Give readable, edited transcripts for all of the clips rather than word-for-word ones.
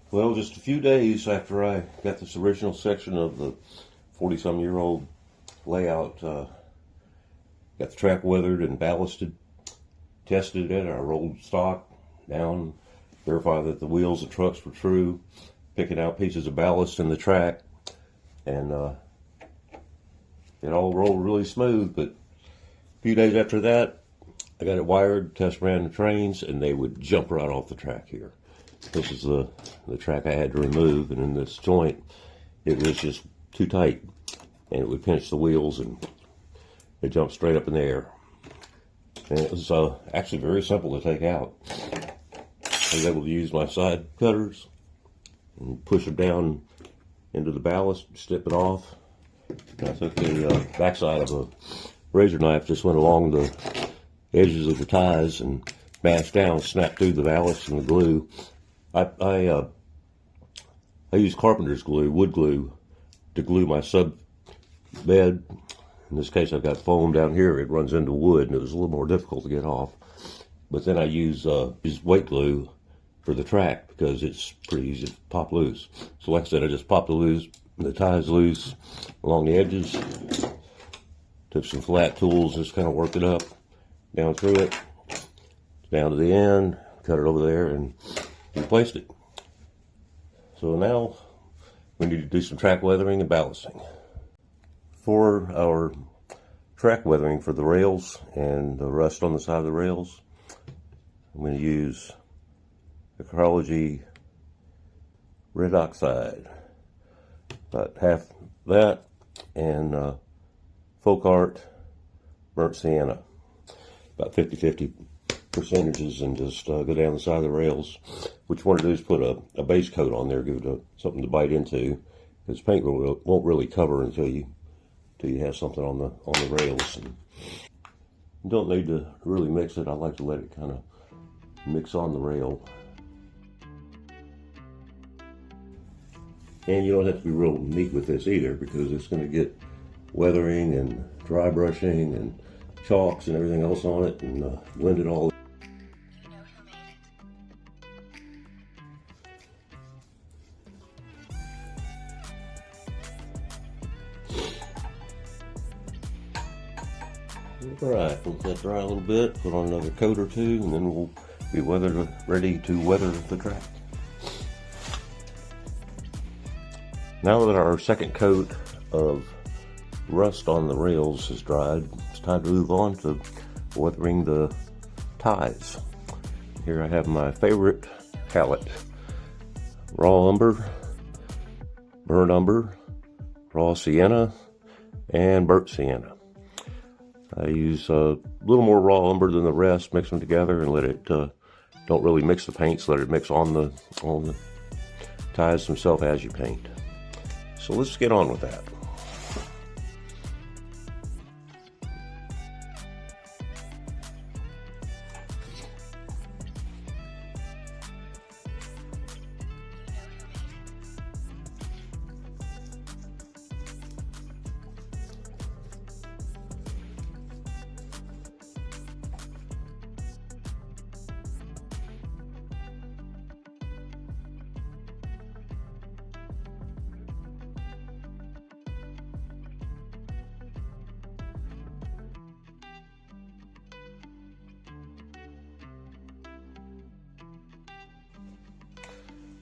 Well, just a few days after I got this original section of the 40-some-year-old layout, got the track weathered and ballasted, tested it. I rolled stock down, verified that the wheels and trucks were true, picking out pieces of ballast in the track, and it all rolled really smooth. But a few days after that, I got it wired, test ran the trains, and they would jump right off the track here. This is the track I had to remove, and in this joint, it was just too tight, and it would pinch the wheels, and it jumped straight up in the air. And it was actually very simple to take out. I was able to use my side cutters and push them down into the ballast, snip it off. And I took the backside of a razor knife, just went along the edges of the ties and mashed down, snapped through the ballast and the glue. I use carpenter's glue, wood glue, to glue my sub bed. In this case, I've got foam down here. It runs into wood, and it was a little more difficult to get off. But then I use weight glue for the track because it's pretty easy to pop loose. So like I said, I just popped the ties loose along the edges. Took some flat tools, just kind of worked it up, down through it, down to the end, cut it over there, and replaced it. So now we need to do some track weathering and ballasting. For our track weathering for the rails and the rust on the side of the rails, I'm going to use Ecology Red Oxide, about half that, and Folk Art Burnt Sienna, about 50-50 percentages, and just go down the side of the rails. What you want to do is put a base coat on there, give it something to bite into, because paint won't really cover until you have something on the rails. And you don't need to really mix it. I like to let it kind of mix on the rail. And you don't have to be real neat with this either, because it's going to get weathering and dry brushing and chalks and everything else on it, and blend it all. Alright, let that dry a little bit, put on another coat or two, and then we'll be ready to weather the track. Now that our second coat of rust on the rails is dried, it's time to move on to weathering the ties. Here I have my favorite palette: raw umber, burnt umber, raw sienna, and burnt sienna. I use a little more raw umber than the rest, mix them together, and let it, don't really mix the paints, let it mix on the ties themselves as you paint. So let's get on with that.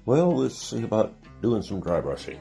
Well, let's see about doing some dry brushing.